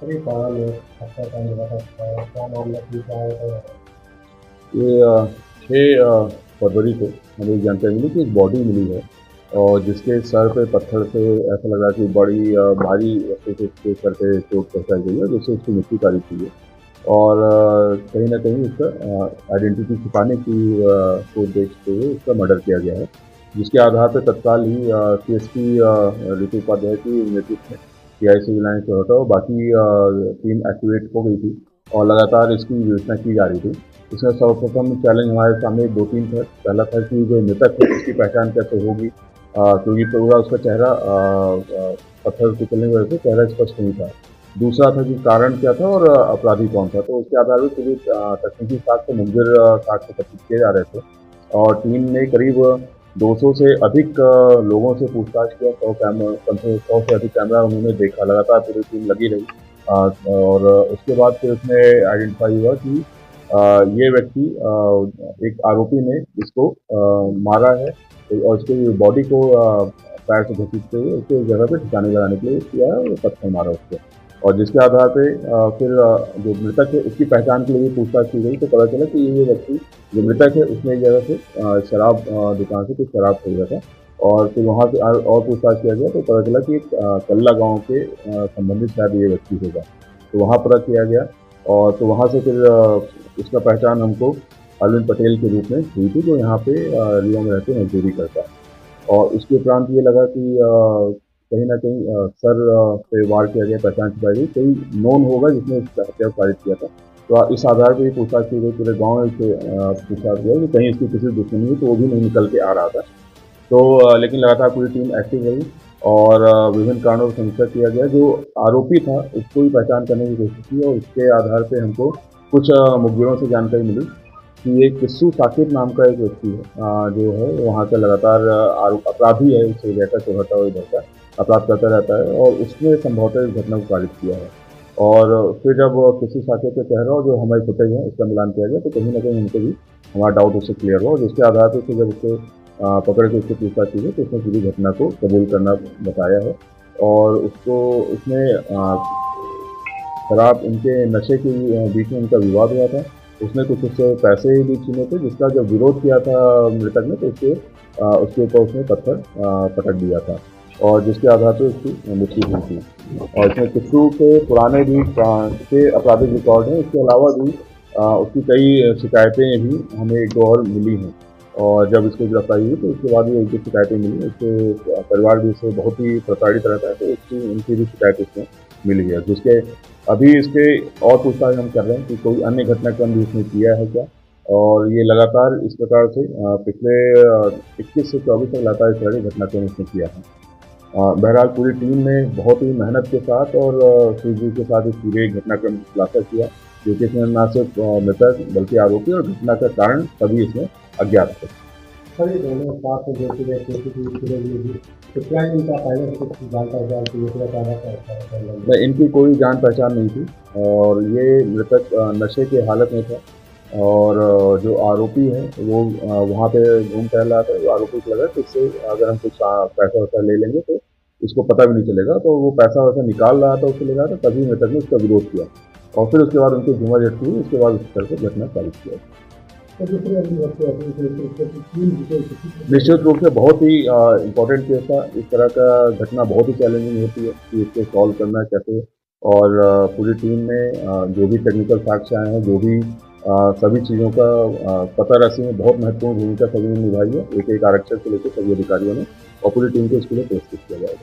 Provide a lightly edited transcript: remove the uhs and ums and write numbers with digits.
अरे कहाँ में अच्छा टाइम लगा था, क्या मामला थी, क्या है? ये 6 फरवरी को हमें जानकारी मिली कि एक बॉडी मिली है और जिसके सर पे पत्थर से ऐसा लग रहा है कि बड़ी भारी वस्तु से उसके सर पे चोट पहुंचाई गई है जिससे उसकी मृत्यु तारीख हुई है। और कहीं ना कहीं उसका आइडेंटिटी छिपाने की को देखते हुए उसका मर्डर किया गया है, जिसके आधार पर तत्काल ही सीएसपी ऋतु उपाध्याय की नेतृत्व में टीआई सिविल लाइन से होता और बाकी टीम एक्टिवेट हो गई थी और लगातार इसकी विवेचना की जा रही थी। इसमें सर्वप्रथम चैलेंज हमारे सामने 2-3 था। पहला था कि जो मृतक है उसकी पहचान कैसे होगी, क्योंकि पूरा उसका चेहरा पत्थर कुचलने की वजह से चेहरा स्पष्ट नहीं था। दूसरा था कि कारण क्या था और अपराधी कौन था। तो उसके आधार पर पूरी तकनीकी साक्ष्य मुखबिर साक्ष्य एकत्रित किए जा रहे थे और टीम ने करीब 200 से अधिक लोगों से पूछताछ किया। 100 कैमरा, कम से 100 से अधिक कैमरा उन्होंने देखा। लगातार पूरी टीम लगी रही और उसके बाद फिर उसमें आइडेंटिफाई हुआ कि ये व्यक्ति एक आरोपी ने इसको मारा है और उसकी बॉडी को पैर से घसीटते हुए उसके जगह पे ठिकाने लगाने के लिए किया है और पत्थर मारा उसको। और जिसके आधार पे फिर जो मृतक है उसकी पहचान के लिए भी पूछताछ की गई तो पता चला कि ये व्यक्ति जो मृतक है उसने एक जगह से शराब दुकान से कुछ शराब खरीदा था और फिर वहाँ से और पूछताछ किया गया तो पता चला कि एक कल्ला गांव के संबंधित शायद ये व्यक्ति होगा। तो वहाँ पता किया गया और तो वहाँ से फिर इसका पहचान हमको अरविंद पटेल के रूप में हुई थी, जो यहाँ पे रीवा में रहते मजदूरी करता है। और उसके उपरांत ये लगा कि कहीं न कहीं सर पे वार किया गया, पहचान छुपाई गई, कोई नोन होगा जिसने इस हत्या को कारित किया था। तो इस आधार पे पूछताछ की गई, पूरे गाँव में से पूछा गया कि कहीं इसकी किसी से दुश्मनी हुई, तो वो भी नहीं निकल के आ रहा था। तो लेकिन लगातार पूरी टीम एक्टिव रही और विभिन्न कारणों पर समीक्षा किया गया। जो आरोपी था उसको भी पहचान करने की कोशिश की और उसके आधार पे हमको कुछ मुखबिरों से जानकारी मिली कि एक किस्सू साकिब नाम का एक व्यक्ति है, जो है वहाँ का लगातार आरोप अपराधी है, इस एरिया का, चौहटा और इधर का अपराध करता रहता है और उसने संभवतः इस घटना को कारित किया है। और फिर जब किस्सू साकिब के चेहरा और जो हमारी फुटेज है उसका मिलान किया गया तो कहीं ना कहीं हमको भी हमारा डाउट उससे क्लियर हुआ और जिसके आधार पर फिर जब उसको पकड़ के उससे पूछताछ की गई तो उसने पूरी घटना को कबूल करना बताया है। और उसको उसने शराब उनके नशे के बीच में उनका विवाद हुआ था। उसने कुछ उससे पैसे भी छीने थे जिसका जब विरोध किया था मृतक ने तो उसके ऊपर उसने पत्थर पटक दिया था और जिसके आधार पर उसकी मृत्यु हुई थी। और इसमें किस्सू के पुराने भी के आपराधिक रिकॉर्ड हैं। इसके अलावा भी उसकी कई शिकायतें भी हमें 1-2 और मिली हैं और जब इसकी गिरफ्तारी हुई तो उसके बाद भी 1-2 शिकायतें मिली। उसके परिवार भी इससे बहुत ही प्रताड़ित रहता है तो उनकी भी शिकायत इसमें मिली है, जिसके अभी इसके और पूछताछ हम कर रहे हैं कि कोई अन्य घटनाक्रम भी इसने किया है क्या। और ये लगातार इस प्रकार से पिछले 21 से 24 तक लगातार इस तरह के घटनाक्रम इसने किया है। बहरहाल पूरी टीम ने बहुत ही मेहनत के साथ और सूझबूझ के साथ इस पूरे घटनाक्रम का खुलासा किया, जो कि इसमें न सिर्फ मृतक बल्कि आरोपी और घटना का कारण सभी इसमें अज्ञात थे। सर ये दोनों साथ में जोड़ते गए सीसीटीवी फुटेज में भी, तो क्या इनका पहले से कुछ जान पहचान की दूसरा चारा नहीं, इनकी कोई जान पहचान नहीं थी और ये मृतक नशे के हालत में था और जो आरोपी है वो वहाँ पे घूम टहल रहा था। वो आरोपी को लगा कि इससे अगर हम कुछ पैसा वैसा ले लेंगे तो इसको पता भी नहीं चलेगा, तो वो पैसा वैसा निकाल रहा था, उसको ले रहा था, तभी मृतक ने उसका विरोध किया और फिर उसके बाद उनकी झूमाझटकी हुई। उसके बाद उस तरह से घटना कारित किया। निश्चित रूप से बहुत ही इम्पोर्टेंट केस था। इस तरह का घटना बहुत ही चैलेंजिंग होती है कि इसको सॉल्व करना कैसे। और पूरी टीम ने जो भी टेक्निकल साक्ष्य आए हैं, जो भी सभी चीज़ों का पता रसी में बहुत महत्वपूर्ण भूमिका सभी ने निभाई है, एक एक आरक्षक से लेकर सभी अधिकारियों ने, और पूरी टीम को इसके लिए पुरस्कृत किया जाएगा।